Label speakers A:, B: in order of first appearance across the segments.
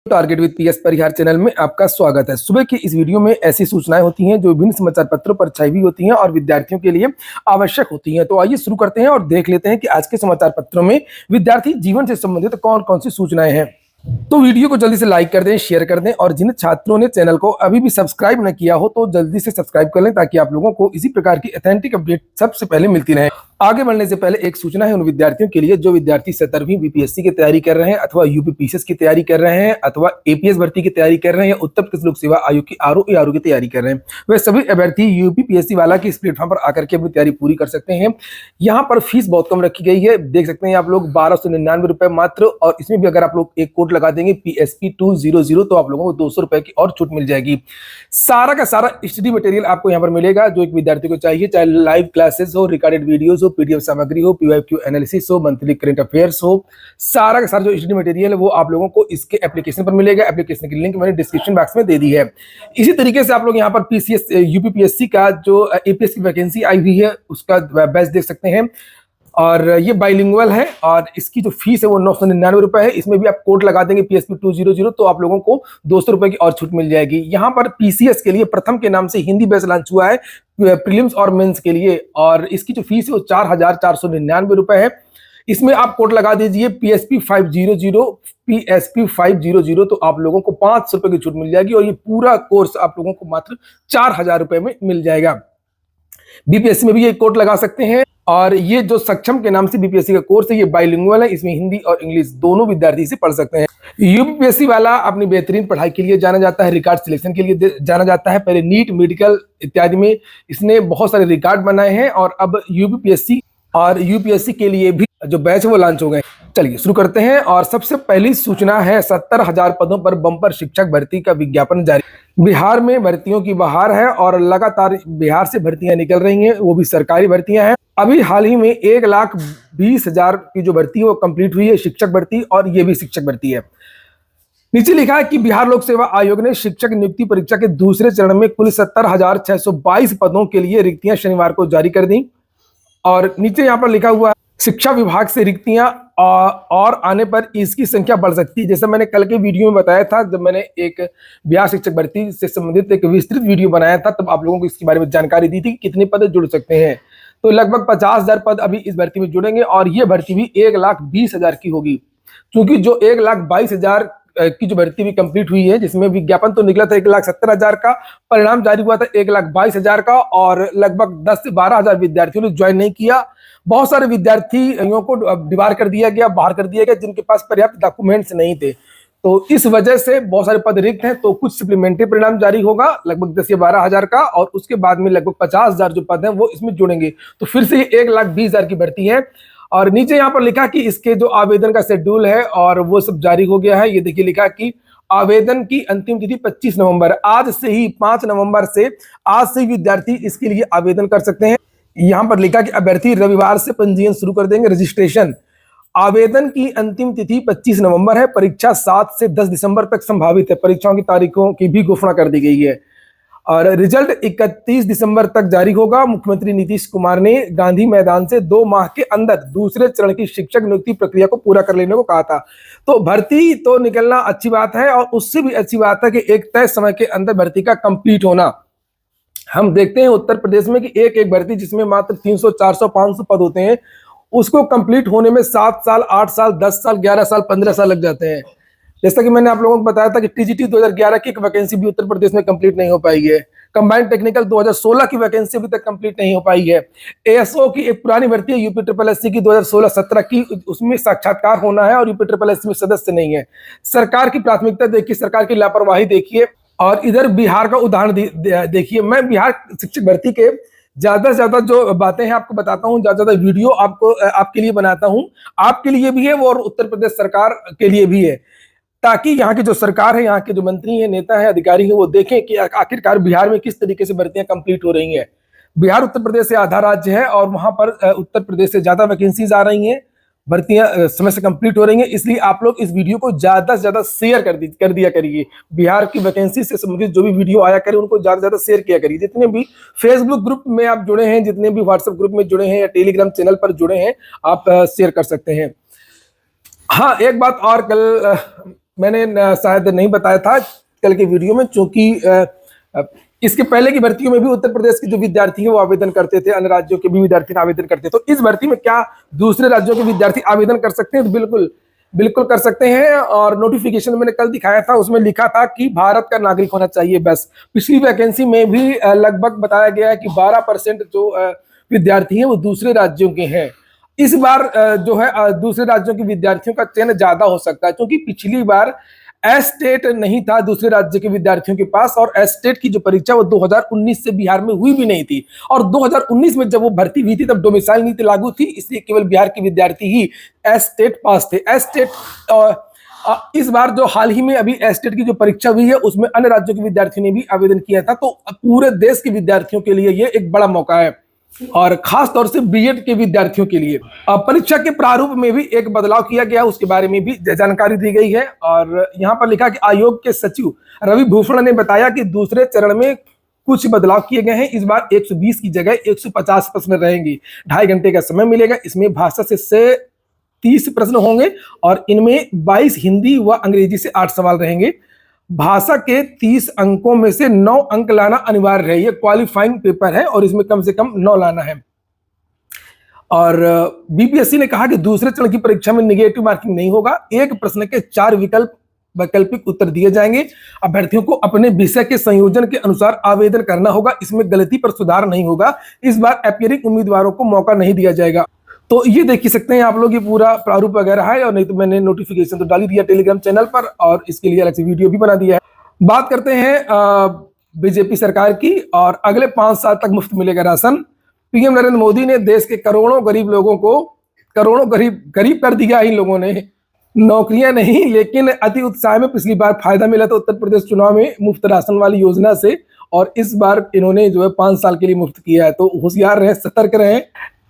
A: Target with PS Parihar channel में आपका स्वागत है। सुबह की इस वीडियो में ऐसी सूचनाएं होती हैं जो विभिन्न समाचार पत्रों पर छाई हुई होती हैं और विद्यार्थियों के लिए आवश्यक होती हैं। तो आइए शुरू करते हैं और देख लेते हैं कि आज के समाचार पत्रों में विद्यार्थी जीवन से संबंधित कौन कौन सी सूचनाएं हैं। तो वीडियो को जल्दी से लाइक कर दें, शेयर कर दें और जिन छात्रों ने चैनल को अभी भी सब्सक्राइब न किया हो तो जल्दी से सब्सक्राइब कर लें ताकि आप लोगों को इसी प्रकार की ऑथेंटिक अपडेट सबसे पहले मिलती रहे। आगे बढ़ने से पहले एक सूचना है उन विद्यार्थियों के लिए जो विद्यार्थी 17वीं बीपीएससी की तैयारी कर रहे हैं अथवा यूपी पीसीएस की तैयारी कर रहे हैं अथवा एपीएस भर्ती की तैयारी कर रहे हैं, उत्तर प्रदेश लोक सेवा आयोग की आरओ की तैयारी कर रहे हैं। वे सभी अभ्यर्थी यूपी पीएससी वाला की इस प्लेटफॉर्म पर आकर के अपनी तैयारी पूरी कर सकते हैं। यहाँ पर फीस बहुत कम रखी गई है, देख सकते हैं आप लोग 1299 रुपए मात्र। और इसमें भी अगर आप लोग एक कोड लगा देंगे PSP 200 तो आप लोगों को 200 रुपए की और छूट मिल जाएगी। सारा का सारा स्टडी मटेरियल आपको यहाँ पर मिलेगा जो एक विद्यार्थी को चाहिए, चाहे लाइव क्लासेस हो, रिकॉर्डेड वीडियोस हो, पीडीएफ सामग्री हो, पीवाईक्यू एनालिसिस हो, मंथली करंट अफेयर्स हो, सारा का सारा जो स्टडी मटेरियल है वो आप लोगों को इसके एप्लीकेशन पर मिलेगा। एप्लीकेशन की लिंक मैंने डिस्क्रिप्शन बॉक्स में दे दी है। इसी तरीके से आप लोग यहाँ पर पीसीएस यूपीपीएससी का जो एपीएस की वैकेंसी आई हुई है उसका बैच देख सकते हैं और ये बाइलिंगुअल है और इसकी जो फीस है वो 999 रुपए है। इसमें भी आप कोड लगा देंगे PSP 200 तो आप लोगों को 200 रुपए की और छूट मिल जाएगी। यहाँ पर पीसीएस के लिए प्रथम के नाम से हिंदी बैच लॉन्च हुआ है प्रीलिम्स और मेंस के लिए और इसकी जो फीस है वो 4499 रुपए है। इसमें आप कोड लगा दीजिए PSP 500 तो आप लोगों को 500 रुपए की छूट मिल जाएगी और ये पूरा कोर्स आप लोगों को मात्र 4000 रुपए में मिल जाएगा। बीपीएससी में भी ये कोड लगा सकते हैं और ये जो सक्षम के नाम से बीपीएससी का कोर्स है ये बाइलिंगुअल है, इसमें हिंदी और इंग्लिश दोनों विद्यार्थी इसे पढ़ सकते हैं। यूपीपीएससी वाला अपनी बेहतरीन पढ़ाई के लिए जाना जाता है, रिकॉर्ड सिलेक्शन के लिए जाना जाता है। पहले नीट, मेडिकल इत्यादि में इसने बहुत सारे रिकॉर्ड बनाए हैं और अब यूपीपीएससी और यूपीएससी के लिए भी जो बैच है वो लॉन्च हो गए। चलिए शुरू करते हैं और सबसे पहली सूचना है 70,000 पदों पर बम्पर शिक्षक भर्ती का विज्ञापन जारी। बिहार में भर्तियों की बहार है और लगातार बिहार से भर्तियां निकल रही हैं, वो भी सरकारी भर्तियां हैं। अभी हाल ही में 1,20,000 की जो भर्ती है वो कंप्लीट हुई है शिक्षक भर्ती और ये भी शिक्षक भर्ती है। नीचे लिखा है कि बिहार लोक सेवा आयोग ने शिक्षक नियुक्ति परीक्षा के दूसरे चरण में कुल 70,622 पदों के लिए रिक्तियां शनिवार को जारी कर दी और नीचे यहाँ पर लिखा हुआ है शिक्षा विभाग से रिक्तियां और आने पर इसकी संख्या बढ़ सकती है। जैसे मैंने कल के वीडियो में बताया था, जब मैंने एक बिहार शिक्षक भर्ती से संबंधित एक विस्तृत वीडियो बनाया था तब आप लोगों को इसके बारे में जानकारी दी थी कि कितने पद जुड़ सकते हैं। तो लगभग 50,000 पद अभी इस भर्ती में जुड़ेंगे और ये भर्ती भी 1,20,000 की होगी, क्योंकि जो 1,22,000 की जो भर्ती भी कंप्लीट हुई है जिसमें विज्ञापन तो निकला था 1,70,000 का, परिणाम जारी हुआ था 1,22,000 का और लगभग 10 से 12,000 विद्यार्थियों ने ज्वाइन नहीं किया। बहुत सारे विद्यार्थियों को डिबार कर दिया गया, बाहर कर दिया गया जिनके पास पर्याप्त डॉक्यूमेंट्स नहीं थे। तो इस वजह से बहुत सारे पद रिक्त हैं। तो कुछ सप्लीमेंट्री परिणाम जारी होगा लगभग 10 या 12,000 का और उसके बाद में लगभग 50,000 जो पद हैं वो इसमें जुड़ेंगे। तो फिर से 1,20,000 की भर्ती है और नीचे यहाँ पर लिखा कि इसके जो आवेदन का शेड्यूल है और वो सब जारी हो गया है। ये देखिए लिखा कि आवेदन की अंतिम तिथि 25 नवंबर, आज से ही 5 नवंबर से आज से विद्यार्थी इसके लिए आवेदन कर सकते हैं। यहाँ पर लिखा कि अभ्यर्थी रविवार से पंजीयन शुरू कर देंगे, रजिस्ट्रेशन। आवेदन की अंतिम तिथि 25 नवंबर है, परीक्षा 7 से 10 दिसंबर तक संभावित है। परीक्षाओं की तारीखों की भी घोषणा कर दी गई है और रिजल्ट 31 दिसंबर तक जारी होगा। मुख्यमंत्री नीतीश कुमार ने गांधी मैदान से 2 माह के अंदर दूसरे चरण की शिक्षक नियुक्ति प्रक्रिया को पूरा कर लेने को कहा था। तो भर्ती तो निकलना अच्छी बात है और उससे भी अच्छी बात है कि एक तय समय के अंदर भर्ती का कंप्लीट होना। हम देखते हैं उत्तर प्रदेश में कि एक भर्ती जिसमें मात्र 300, 400, 500 पद होते हैं उसको कंप्लीट होने में 7 साल, 8 साल, 10 साल, 11 साल, 15 साल लग जाते हैं। जैसा कि मैंने आप लोगों को बताया था कि टीजीटी 2011 की एक वैकेंसी भी उत्तर प्रदेश में कंप्लीट नहीं हो पाई है। कंबाइंड टेक्निकल 2016 की वैकेंसी अभी तक कंप्लीट नहीं हो पाई है। एएसओ की एक पुरानी भर्ती है यूपी ट्रिपल एससी की 2016-17 की, उसमें साक्षात्कार होना है और यूपी ट्रिपल एससी में सदस्य नहीं है। सरकार की प्राथमिकता देखिए, सरकार की लापरवाही देखिए और इधर बिहार का उदाहरण देखिए। मैं बिहार शिक्षक भर्ती के ज्यादा से ज्यादा जो बातें हैं आपको बताता हूँ, ज्यादा ज्यादा वीडियो आपके लिए बनाता हूँ, आपके लिए भी है वो और उत्तर प्रदेश सरकार के लिए भी है, ताकि यहाँ की जो सरकार है, यहाँ के जो मंत्री हैं, नेता हैं, अधिकारी हैं, वो देखें कि आखिरकार बिहार में किस तरीके से भर्तियां कंप्लीट हो रही हैं। बिहार उत्तर प्रदेश से आधा राज्य है और वहां पर उत्तर प्रदेश से ज्यादा वैकेंसीज आ रही हैं, भर्तियां समय से कंप्लीट हो रही हैं। इसलिए आप लोग इस वीडियो को ज्यादा से ज्यादा शेयर कर दिया करिए। बिहार की वैकेंसी से संबंधित जो भी वीडियो आया करें उनको ज्यादा से ज्यादा शेयर किया करिए। जितने भी फेसबुक ग्रुप में आप जुड़े हैं, जितने भी व्हाट्सएप ग्रुप में जुड़े हैं या टेलीग्राम चैनल पर जुड़े हैं, आप शेयर कर सकते हैं। हाँ, एक बात और, कल मैंने शायद नहीं बताया था कल के वीडियो में, क्योंकि इसके पहले की भर्तियों में भी उत्तर प्रदेश के जो विद्यार्थी हैं वो आवेदन करते थे, अन्य राज्यों के भी विद्यार्थी आवेदन करते थे। तो इस भर्ती में क्या दूसरे राज्यों के विद्यार्थी आवेदन कर सकते हैं? तो बिल्कुल बिल्कुल कर सकते हैं। और नोटिफिकेशन मैंने कल दिखाया था, उसमें लिखा था कि भारत का नागरिक होना चाहिए बस। पिछली वैकेंसी में भी लगभग बताया गया है कि 12% जो विद्यार्थी हैं वो दूसरे राज्यों के हैं। इस बार जो है दूसरे राज्यों के विद्यार्थियों का चयन ज्यादा हो सकता है, क्योंकि पिछली बार एस्टेट नहीं था दूसरे राज्य के विद्यार्थियों के पास, और एस्टेट की जो परीक्षा वो 2019 से बिहार में हुई भी नहीं थी। और 2019 में जब वो भर्ती हुई थी तब डोमिसाइल नीति लागू थी, इसलिए केवल बिहार के विद्यार्थी ही एस्टेट पास थे। एस्टेट इस बार जो हाल ही में अभी एस्टेट की जो परीक्षा हुई है उसमें अन्य राज्यों के विद्यार्थियों ने भी आवेदन किया था। तो पूरे देश के विद्यार्थियों के लिए ये एक बड़ा मौका है, और खास तौर से बीएड के विद्यार्थियों के लिए। परीक्षा के प्रारूप में भी एक बदलाव किया गया, उसके बारे में भी जानकारी दी गई है। और यहाँ पर लिखा कि आयोग के सचिव रवि भूषण ने बताया कि दूसरे चरण में कुछ बदलाव किए गए हैं। इस बार 120 की जगह 150 प्रश्न रहेंगे, 2.5 घंटे का समय मिलेगा। इसमें भाषा से 30 प्रश्न होंगे, और इनमें 22 हिंदी व अंग्रेजी से 8 सवाल रहेंगे। भाषा के 30 अंकों में से 9 अंक लाना अनिवार्य है, ये क्वालिफाइंग पेपर है, और इसमें कम से कम 9 लाना है। और बीपीएससी ने कहा कि दूसरे चरण की परीक्षा में नेगेटिव मार्किंग नहीं होगा, एक प्रश्न के 4 वैकल्पिक उत्तर दिए जाएंगे। अभ्यर्थियों को अपने विषय के संयोजन के अनुसार आवेदन करना होगा, इसमें गलती पर सुधार नहीं होगा। इस बार अपीयरिंग उम्मीदवारों को मौका नहीं दिया जाएगा। तो ये देख ही सकते हैं आप लोग, ये पूरा प्रारूप वगैरह है, और नहीं तो मैंने नोटिफिकेशन तो डाली दिया टेलीग्राम चैनल पर, और इसके लिए अलग से वीडियो भी बना दिया है। बात करते हैं बीजेपी सरकार की, और अगले 5 साल तक मुफ्त मिलेगा राशन। पीएम नरेंद्र मोदी ने देश के करोड़ों गरीब लोगों को गरीब कर दिया। इन लोगों ने नौकरियां नहीं, लेकिन अति उत्साह में पिछली बार फायदा मिला था उत्तर प्रदेश चुनाव में मुफ्त राशन वाली योजना से, और इस बार इन्होंने जो है 5 साल के लिए मुफ्त किया है। तो होशियार रहे, सतर्क रहे,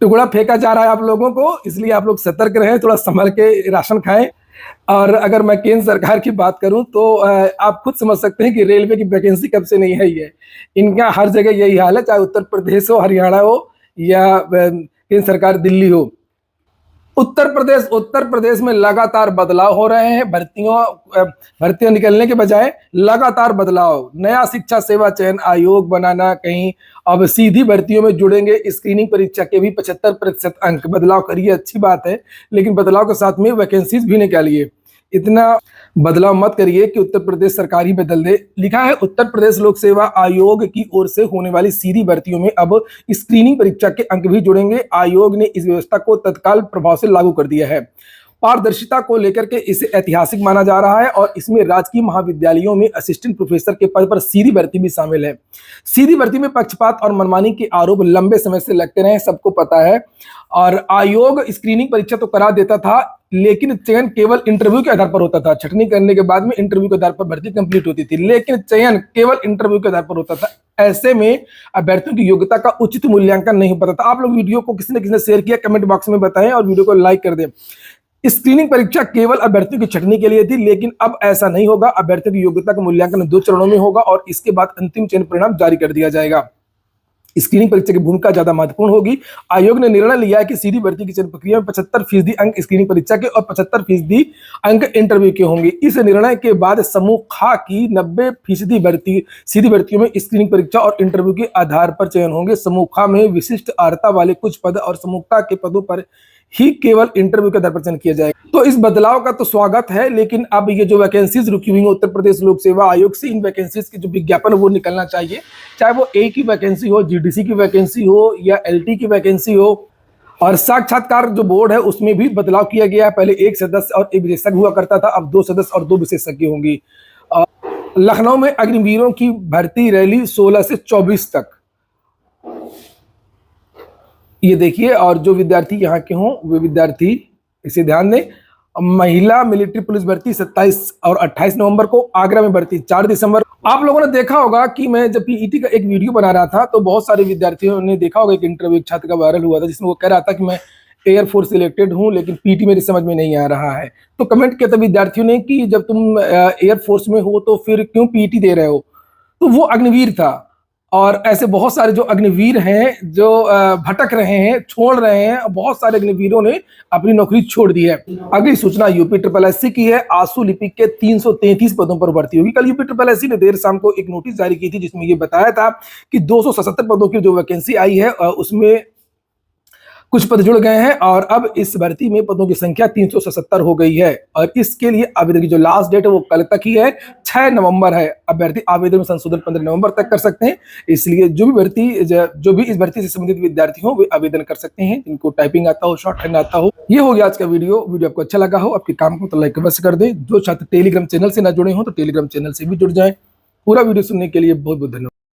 A: टुकड़ा फेंका जा रहा है आप लोगों को, इसलिए आप लोग सतर्क रहें, थोड़ा संभल के राशन खाएं। और अगर मैं केंद्र सरकार की बात करूं तो आप खुद समझ सकते हैं कि रेलवे की वैकेंसी कब से नहीं है। ये इनका हर जगह यही हाल है, चाहे उत्तर प्रदेश हो, हरियाणा हो, या केंद्र सरकार दिल्ली हो। उत्तर प्रदेश में लगातार बदलाव हो रहे हैं। भर्तियां निकलने के बजाय लगातार बदलाव, नया शिक्षा सेवा चयन आयोग बनाना, कहीं अब सीधी भर्तियों में जुड़ेंगे, स्क्रीनिंग परीक्षा के भी 75% अंक। बदलाव करिए, अच्छी बात है, लेकिन बदलाव के साथ में वैकेंसीज भी निकालिए। इतना बदलाव मत करिए कि उत्तर प्रदेश सरकार ही बदल दे। लिखा है उत्तर प्रदेश लोक सेवा आयोग की ओर से होने वाली सीधी भर्तियों में अब स्क्रीनिंग परीक्षा के अंक भी जुड़ेंगे। आयोग ने इस व्यवस्था को तत्काल प्रभाव से लागू कर दिया है। पारदर्शिता को लेकर के इसे ऐतिहासिक माना जा रहा है, और इसमें राजकीय महाविद्यालयों में असिस्टेंट प्रोफेसर के पद पर सीधी भर्ती भी शामिल है। सीधी भर्ती में पक्षपात और मनमानी के आरोप लंबे समय से लगते रहे, सबको पता है। और आयोग स्क्रीनिंग परीक्षा तो करा देता था, लेकिन चयन केवल इंटरव्यू के आधार पर होता था। छटनी करने के बाद में इंटरव्यू के आधार पर भर्ती कंप्लीट होती थी, लेकिन चयन केवल इंटरव्यू के आधार पर होता था। ऐसे में अभ्यर्थियों की योग्यता का उचित मूल्यांकन नहीं हो पाता था। आप लोग वीडियो को किसी ने शेयर किया, कमेंट बॉक्स में बताएं, और वीडियो को लाइक कर दें। स्क्रीनिंग परीक्षा केवल अभ्यर्थियों की छटनी के लिए थी, लेकिन अब ऐसा नहीं होगा। अभ्यर्थियों की योग्यता का मूल्यांकन 2 चरणों में होगा, और इसके बाद अंतिम चयन परिणाम जारी कर दिया जाएगा। स्क्रीनिंग परीक्षा की भूमिका ज्यादा महत्वपूर्ण होगी। आयोग ने निर्णय लिया है कि सीधी भर्ती की चयन प्रक्रिया में 75% अंक स्क्रीनिंग परीक्षा के और 75% अंक इंटरव्यू के होंगे। इस निर्णय के बाद समूह खा की 90% सीधी भर्तियों में स्क्रीनिंग परीक्षा और इंटरव्यू के आधार पर चयन होंगे। समूह खा में विशिष्ट अर्हता वाले कुछ पद और समूह का के पदों पर ही केवल इंटरव्यू के आधार पर चयन किया जाएगा। तो इस बदलाव का तो स्वागत है, लेकिन अब ये जो वैकेंसीज रुकी हुई है उत्तर प्रदेश लोक सेवा आयोग से, इन वैकेंसीज के जो विज्ञापन वो निकलना चाहिए, चाहे वो ए की वैकेंसी हो, जीडीसी की वैकेंसी हो, या एलटी की वैकेंसी हो। और साक्षात्कार जो बोर्ड है उसमें भी बदलाव किया गया है। पहले 1 सदस्य और 1 विशेषज्ञ हुआ करता था, अब 2 सदस्य और 2 विशेषज्ञ होंगी। लखनऊ में अग्निवीरों की भर्ती रैली 16 से 24 तक, ये देखिए। और जो विद्यार्थी यहाँ के हों वे विद्यार्थी इसे ध्यान दें। महिला मिलिट्री पुलिस भर्ती 27 और 28 नवंबर को, आगरा में भर्ती 4 दिसंबर। आप लोगों ने देखा होगा कि मैं जब पीईटी का एक वीडियो बना रहा था तो बहुत सारे विद्यार्थियों ने देखा होगा, एक इंटरव्यू एक छात्र का वायरल हुआ था जिसमें वो कह रहा था कि मैं एयरफोर्स सिलेक्टेड हूं, लेकिन पीटी मेरी समझ में नहीं आ रहा है। तो कमेंट किया था विद्यार्थियों ने कि जब तुम एयरफोर्स में हो तो फिर क्यों पीटी दे रहे हो। तो वो अग्निवीर था, और ऐसे बहुत सारे जो अग्निवीर हैं जो भटक रहे हैं, छोड़ रहे हैं, बहुत सारे अग्निवीरों ने अपनी नौकरी छोड़ दी है। अगली सूचना यूपी ट्रिपल एससी की है। आंसू लिपिक के 333 पदों पर भर्ती होगी। कल यूपी ट्रिपल एससी ने देर शाम को एक नोटिस जारी की थी जिसमें ये बताया था कि 277 पदों की जो वैकेंसी आई है उसमें कुछ पद जुड़ गए हैं और अब इस भर्ती में पदों की संख्या 377 हो गई है और इसके लिए आवेदन की जो लास्ट डेट है वो कल तक ही है, 6 नवंबर है। अभ्यर्थी आवेदन में संशोधन 15 नवंबर तक कर सकते हैं। इसलिए जो भी इस भर्ती से संबंधित विद्यार्थी हो वे आवेदन कर सकते हैं, इनको टाइपिंग आता हो, शॉर्ट हैंड आता हो। ये हो गया आज का वीडियो आपको अच्छा लगा हो, आपके काम को तो लाइक अवश्य कर दें। जो छात्र टेलीग्राम चैनल से ना जुड़े हो तो टेलीग्राम चैनल से भी जुड़ जाएं। पूरा वीडियो सुनने के लिए बहुत बहुत धन्यवाद।